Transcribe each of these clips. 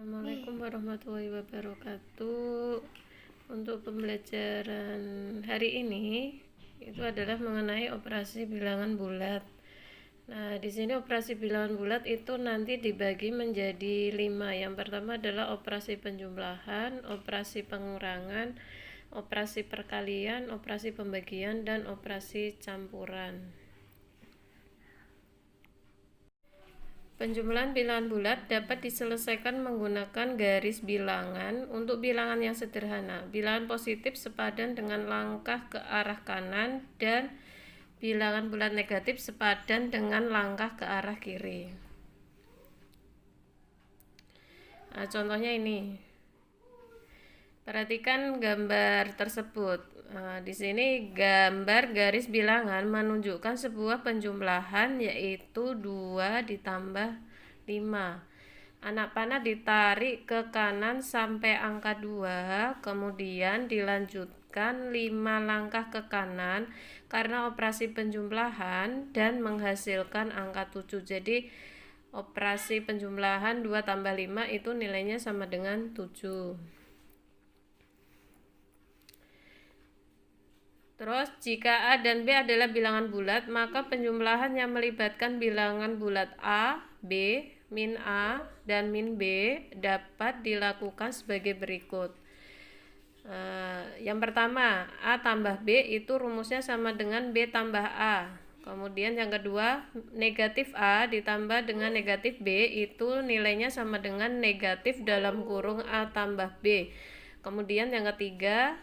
Assalamualaikum warahmatullahi wabarakatuh. Untuk pembelajaran hari ini itu adalah mengenai operasi bilangan bulat. Nah, di sini operasi bilangan bulat itu nanti dibagi menjadi 5. Yang pertama adalah operasi penjumlahan, operasi pengurangan, operasi perkalian, operasi pembagian, dan operasi campuran. Penjumlahan bilangan bulat dapat diselesaikan menggunakan garis bilangan untuk bilangan yang sederhana. Bilangan positif sepadan dengan langkah ke arah kanan dan bilangan bulat negatif sepadan dengan langkah ke arah kiri. Nah, contohnya ini. Perhatikan gambar tersebut. Nah, di sini gambar garis bilangan menunjukkan sebuah penjumlahan yaitu 2 ditambah 5. Anak panah ditarik ke kanan sampai angka 2, kemudian dilanjutkan 5 langkah ke kanan karena operasi penjumlahan dan menghasilkan angka 7. Jadi operasi penjumlahan 2 tambah 5 itu nilainya sama dengan 7. Terus, jika A dan B adalah bilangan bulat, maka penjumlahan yang melibatkan bilangan bulat A, B, min A, dan min B dapat dilakukan sebagai berikut. Yang pertama, A tambah B itu rumusnya sama dengan B tambah A. Kemudian yang kedua, negatif A ditambah dengan negatif B itu nilainya sama dengan negatif dalam kurung A tambah B. Kemudian yang ketiga,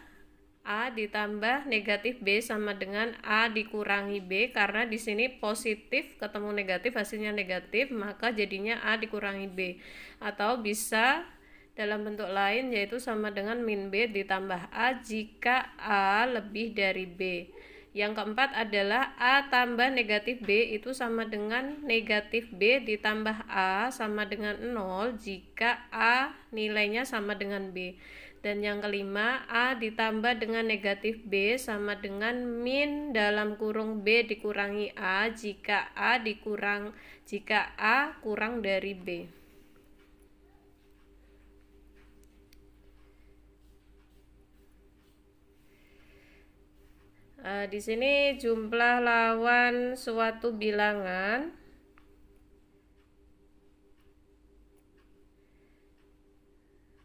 A ditambah negatif B sama dengan A dikurangi B, karena di sini positif ketemu negatif hasilnya negatif, maka jadinya A dikurangi B. Atau bisa dalam bentuk lain yaitu sama dengan min B ditambah A jika A lebih dari B. Yang keempat adalah A tambah negatif B itu sama dengan negatif B ditambah A sama dengan 0 jika A nilainya sama dengan B. Dan yang kelima, A ditambah dengan negatif B sama dengan min dalam kurung B dikurangi A jika A kurang dari B. Di sini jumlah lawan suatu bilangan.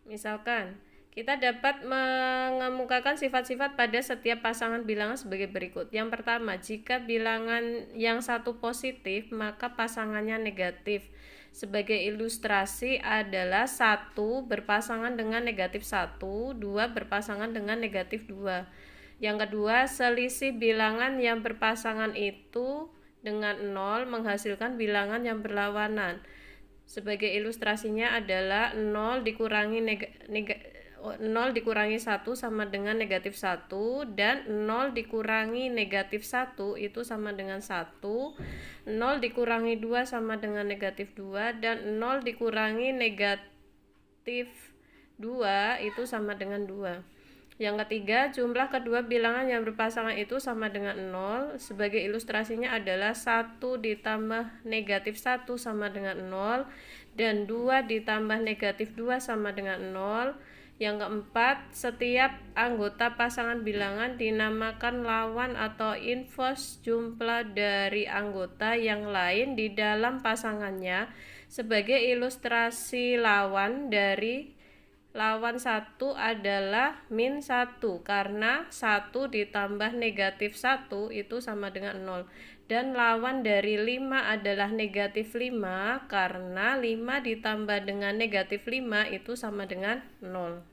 Misalkan kita dapat mengemukakan sifat-sifat pada setiap pasangan bilangan sebagai berikut. Yang pertama, jika bilangan yang satu positif, maka pasangannya negatif. Sebagai ilustrasi adalah 1 berpasangan dengan negatif 1, 2 berpasangan dengan negatif 2. Yang kedua, selisih bilangan yang berpasangan itu dengan 0 menghasilkan bilangan yang berlawanan. Sebagai ilustrasinya adalah 0 dikurangi 1 sama dengan negatif 1, dan 0 dikurangi negatif 1 itu sama dengan 1, 0 dikurangi 2 sama dengan negatif 2, dan 0 dikurangi negatif 2 itu sama dengan 2. Yang ketiga, jumlah kedua bilangan yang berpasangan itu sama dengan 0. Sebagai ilustrasinya adalah 1 ditambah negatif 1 sama dengan 0, dan 2 ditambah negatif 2 sama dengan 0. Yang keempat, setiap anggota pasangan bilangan dinamakan lawan atau inverse jumlah dari anggota yang lain di dalam pasangannya. Sebagai ilustrasi lawan dari lawan 1 adalah min 1, karena 1 ditambah negatif 1 itu sama dengan 0. Dan lawan dari 5 adalah negatif 5, karena 5 ditambah dengan negatif 5 itu sama dengan 0.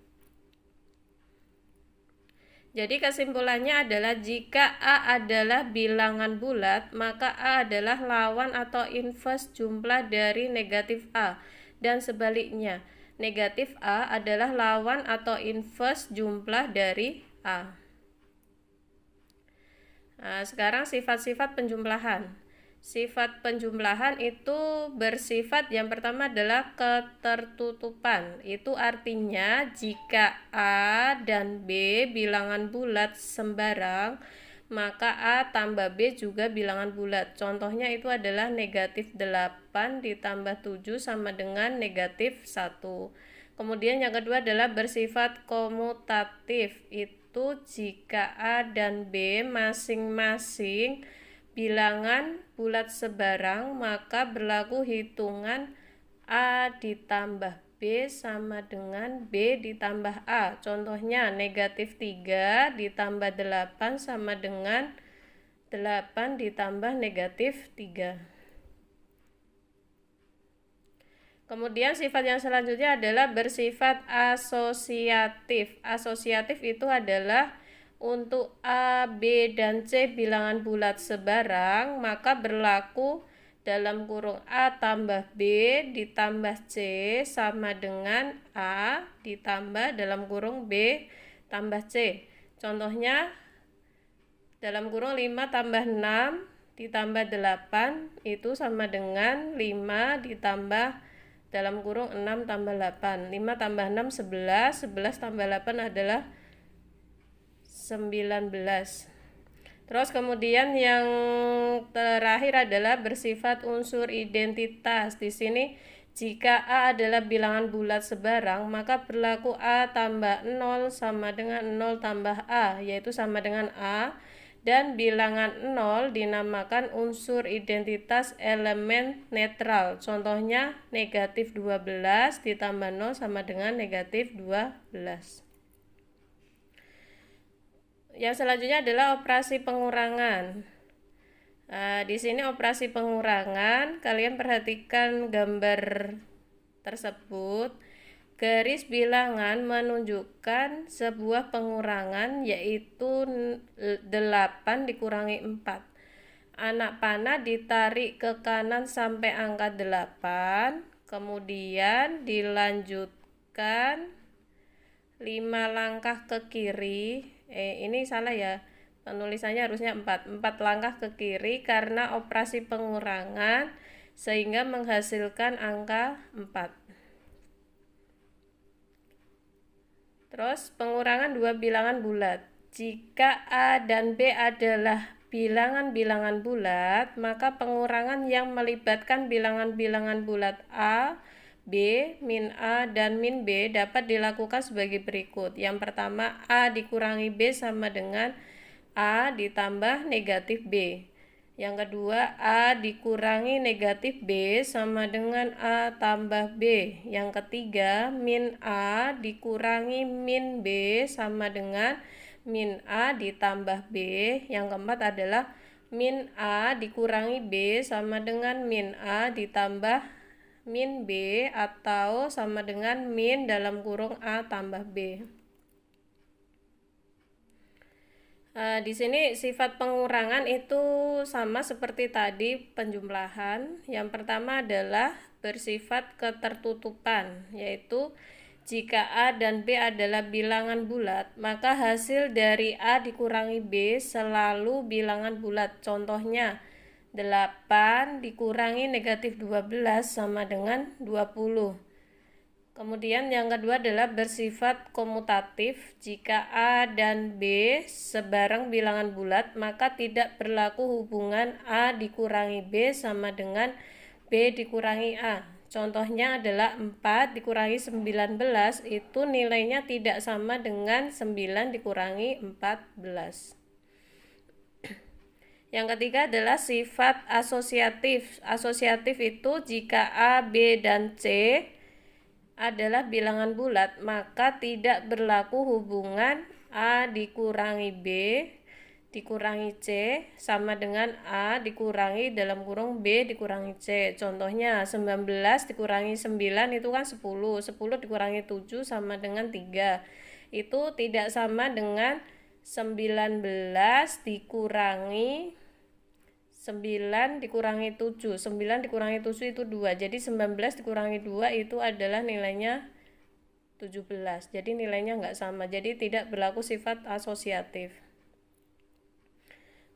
Jadi kesimpulannya adalah jika A adalah bilangan bulat, maka A adalah lawan atau inverse jumlah dari negatif A, dan sebaliknya, negatif A adalah lawan atau inverse jumlah dari A. Nah, sekarang sifat-sifat penjumlahan. Sifat penjumlahan itu bersifat yang pertama adalah ketertutupan. Itu artinya jika A dan B bilangan bulat sembarang, maka A tambah B juga bilangan bulat. Contohnya itu adalah negatif 8 ditambah 7 sama dengan negatif 1. Kemudian yang kedua adalah bersifat komutatif. Itu jika A dan B masing-masing bilangan bulat sebarang, maka berlaku hitungan A ditambah B sama dengan B ditambah A. Contohnya negatif 3 ditambah 8 sama dengan 8 ditambah negatif 3. Kemudian sifat yang selanjutnya adalah bersifat asosiatif. Asosiatif itu adalah untuk A, B, dan C bilangan bulat sebarang, maka berlaku dalam kurung A tambah B ditambah C sama dengan A ditambah dalam kurung B tambah C. Contohnya dalam kurung 5 tambah 6 ditambah 8 itu sama dengan 5 ditambah dalam kurung 6 tambah 8. 5 tambah 6 11, 11 tambah 8 adalah 19. Terus kemudian yang terakhir adalah bersifat unsur identitas. Di sini jika A adalah bilangan bulat sebarang, maka berlaku A tambah 0 sama dengan 0 tambah A, yaitu sama dengan A. Dan bilangan 0 dinamakan unsur identitas elemen netral. Contohnya negatif 12 ditambah 0 sama dengan negatif 12. Yang selanjutnya adalah operasi pengurangan. Di sini operasi pengurangan, kalian perhatikan gambar tersebut. Garis bilangan menunjukkan sebuah pengurangan, yaitu 8 dikurangi 4. Anak panah ditarik ke kanan sampai angka 8, kemudian dilanjutkan 5 langkah ke kiri. Ini salah ya, penulisannya harusnya 4 langkah ke kiri karena operasi pengurangan sehingga menghasilkan angka 4. Terus pengurangan dua bilangan bulat. Jika A dan B adalah bilangan-bilangan bulat, maka pengurangan yang melibatkan bilangan-bilangan bulat A, B, min A, dan min B dapat dilakukan sebagai berikut. Yang pertama, A dikurangi B sama dengan A ditambah negatif B. Yang kedua, A dikurangi negatif B sama dengan A tambah B. Yang ketiga, min A dikurangi min B sama dengan min A ditambah B. Yang keempat adalah min A dikurangi B sama dengan min A ditambah min B atau sama dengan min dalam kurung A tambah B. Di sini sifat pengurangan itu sama seperti tadi penjumlahan. Yang pertama adalah bersifat ketertutupan, yaitu jika A dan B adalah bilangan bulat, maka hasil dari A dikurangi B selalu bilangan bulat. Contohnya 8 dikurangi negatif 12 sama dengan 20. Kemudian yang kedua adalah bersifat komutatif. Jika A dan B sebarang bilangan bulat, maka tidak berlaku hubungan A dikurangi B sama dengan B dikurangi A. Contohnya adalah 4 dikurangi 19 itu nilainya tidak sama dengan 9 dikurangi 14. Yang ketiga adalah sifat asosiatif. Asosiatif itu jika A, B, dan C adalah bilangan bulat, maka tidak berlaku hubungan A dikurangi B dikurangi C sama dengan A dikurangi dalam kurung B dikurangi C. Contohnya 19 dikurangi 9 itu kan 10. 10 dikurangi 7 sama dengan 3. Itu tidak sama dengan 19 dikurangi 9 dikurangi 7. 9 dikurangi 7 itu 2. Jadi 19 dikurangi 2 itu adalah nilainya 17. Jadi nilainya enggak sama. Jadi tidak berlaku sifat asosiatif.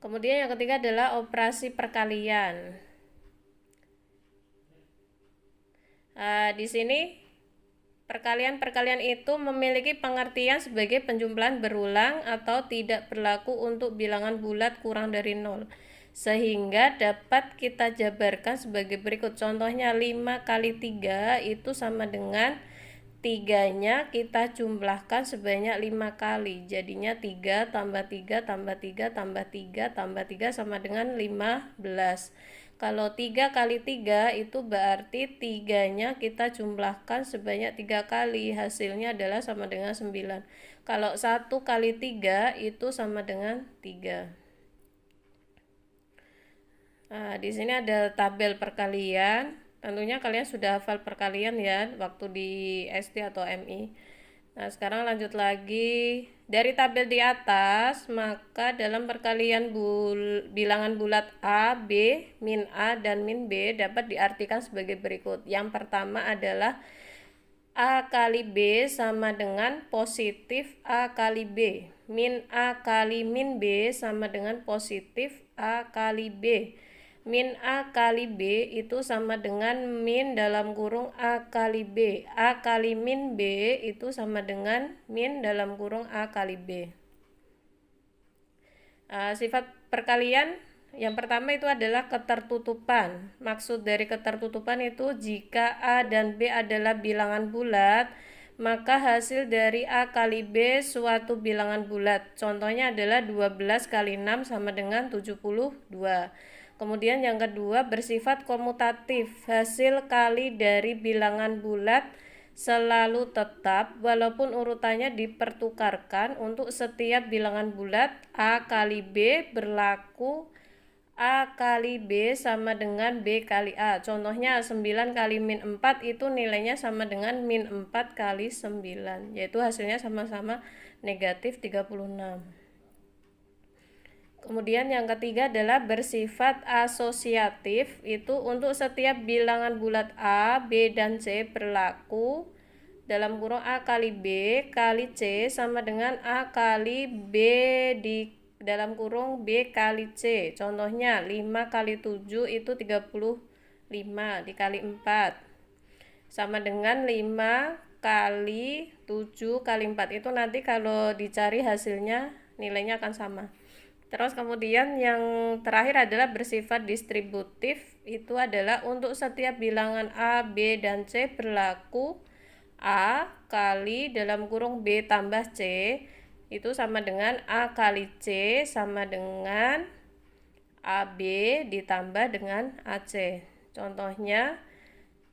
Kemudian yang ketiga adalah operasi perkalian. Di sini Perkalian-perkalian itu memiliki pengertian sebagai penjumlahan berulang atau tidak berlaku untuk bilangan bulat kurang dari 0. Sehingga dapat kita jabarkan sebagai berikut. Contohnya 5 kali 3 itu sama dengan 3-nya kita jumlahkan sebanyak 5 kali. Jadinya 3 tambah 3 tambah 3 tambah 3 tambah 3 sama dengan 15. Kalau 3 kali 3 itu berarti 3-nya kita jumlahkan sebanyak 3 kali. Hasilnya adalah sama dengan 9. Kalau 1 kali 3 itu sama dengan 3. Nah, di sini ada tabel perkalian. Tentunya kalian sudah hafal perkalian ya waktu di SD atau MI. Nah, sekarang lanjut lagi. Dari tabel di atas, maka dalam perkalian bilangan bulat A, B, min A, dan min B dapat diartikan sebagai berikut. Yang pertama adalah A kali B sama dengan positif A kali B. Min A kali min B sama dengan positif A kali B. Min A kali B itu sama dengan min dalam kurung A kali B. A kali min B itu sama dengan min dalam kurung A kali B. Sifat perkalian yang pertama itu adalah ketertutupan. Maksud dari ketertutupan itu jika A dan B adalah bilangan bulat, maka hasil dari A kali B suatu bilangan bulat. Contohnya adalah 12 kali 6 sama dengan 72. Kemudian yang kedua bersifat komutatif. Hasil kali dari bilangan bulat selalu tetap walaupun urutannya dipertukarkan. Untuk setiap bilangan bulat A kali B berlaku A kali B sama dengan B kali A. Contohnya 9 kali min 4 itu nilainya sama dengan min 4 kali 9, yaitu hasilnya sama-sama negatif 36. Kemudian yang ketiga adalah bersifat asosiatif. Itu untuk setiap bilangan bulat A, B, dan C berlaku dalam kurung A kali B kali C sama dengan A kali B di dalam kurung B kali C. Contohnya 5 kali 7 itu 35 dikali 4 sama dengan 5 kali 7 kali 4. Itu nanti kalau dicari hasilnya nilainya akan sama. Terus kemudian yang terakhir adalah bersifat distributif. Itu adalah untuk setiap bilangan A, B, dan C berlaku A kali dalam kurung B tambah C itu sama dengan A kali C sama dengan AB ditambah dengan AC. Contohnya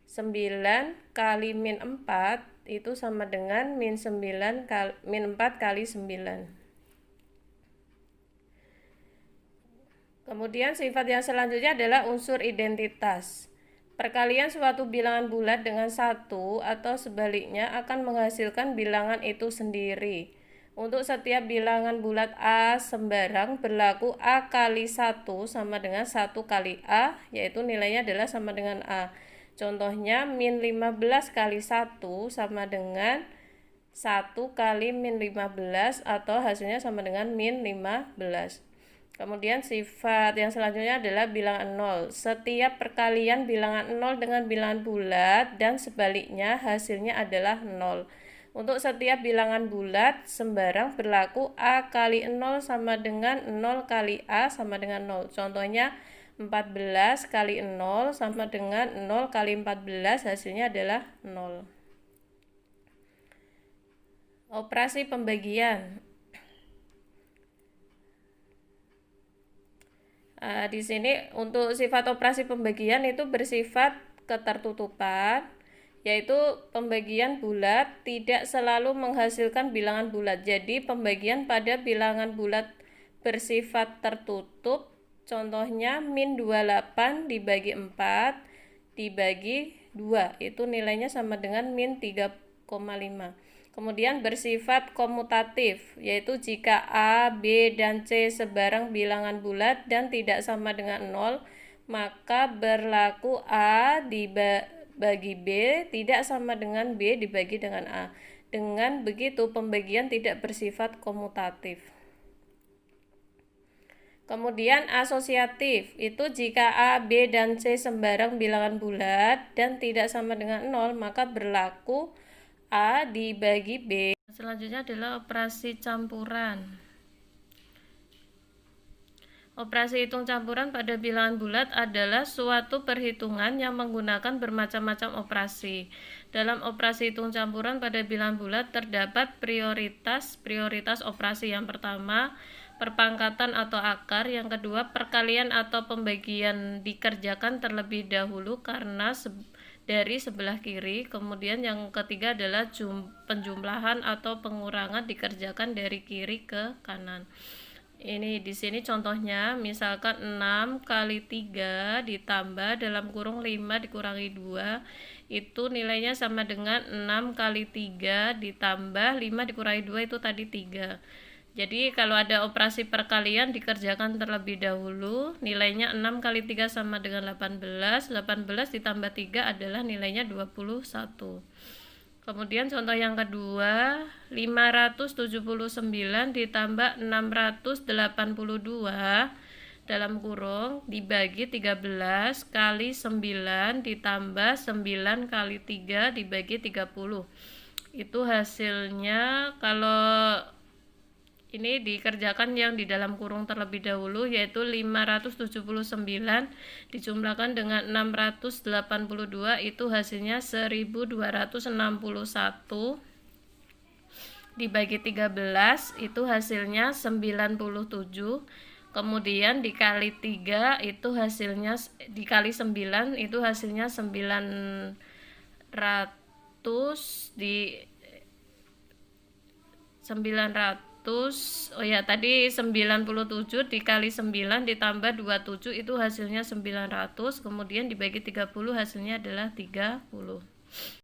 9 kali min 4 itu sama dengan min 4 kali 9. Kemudian sifat yang selanjutnya adalah unsur identitas. Perkalian suatu bilangan bulat dengan 1 atau sebaliknya akan menghasilkan bilangan itu sendiri. Untuk setiap bilangan bulat A sembarang berlaku A kali 1 sama dengan 1 kali A, yaitu nilainya adalah sama dengan A. Contohnya min 15 kali 1 sama dengan 1 kali min 15 atau hasilnya sama dengan min 15. Kemudian sifat yang selanjutnya adalah bilangan 0. Setiap perkalian bilangan 0 dengan bilangan bulat dan sebaliknya hasilnya adalah 0. Untuk setiap bilangan bulat sembarang berlaku A kali 0 sama dengan 0 kali A sama dengan 0. Contohnya 14 kali 0 sama dengan 0 kali 14 hasilnya adalah 0. Operasi pembagian. Di sini untuk sifat operasi pembagian itu bersifat ketertutupan, yaitu pembagian bulat tidak selalu menghasilkan bilangan bulat. Jadi pembagian pada bilangan bulat bersifat tertutup, contohnya min 28 dibagi 4 dibagi 2, itu nilainya sama dengan min 3,5. Kemudian bersifat komutatif, yaitu jika A, B, dan C sebarang bilangan bulat dan tidak sama dengan 0, maka berlaku A dibagi B tidak sama dengan B dibagi dengan A. Dengan begitu pembagian tidak bersifat komutatif. Kemudian asosiatif, itu jika A, B, dan C sembarang bilangan bulat dan tidak sama dengan 0, maka berlaku A dibagi B. Selanjutnya adalah operasi campuran. Operasi hitung campuran pada bilangan bulat adalah suatu perhitungan yang menggunakan bermacam-macam operasi. Dalam operasi hitung campuran pada bilangan bulat terdapat prioritas operasi. Yang pertama, perpangkatan atau akar. Yang kedua, perkalian atau pembagian dikerjakan terlebih dahulu karena dari sebelah kiri. Kemudian yang ketiga adalah penjumlahan atau pengurangan dikerjakan dari kiri ke kanan. Ini di sini contohnya, misalkan 6 kali 3 ditambah dalam kurung 5 dikurangi 2, itu nilainya sama dengan 6 kali 3 ditambah 5 dikurangi 2, itu tadi 3. Jadi kalau ada operasi perkalian dikerjakan terlebih dahulu, nilainya 6 kali 3 sama dengan 18, 18 ditambah 3 adalah nilainya 21. Kemudian contoh yang kedua, 579 ditambah 682 dalam kurung dibagi 13 kali 9 ditambah 9 kali 3 dibagi 30. Itu hasilnya kalau ini dikerjakan yang di dalam kurung terlebih dahulu, yaitu 579 dijumlahkan dengan 682, itu hasilnya 1261 dibagi 13, itu hasilnya 97. Kemudian dikali 3 itu hasilnya, dikali 9 itu hasilnya 900 tadi 97 dikali 9 ditambah 27 itu hasilnya 900, kemudian dibagi 30 hasilnya adalah 30.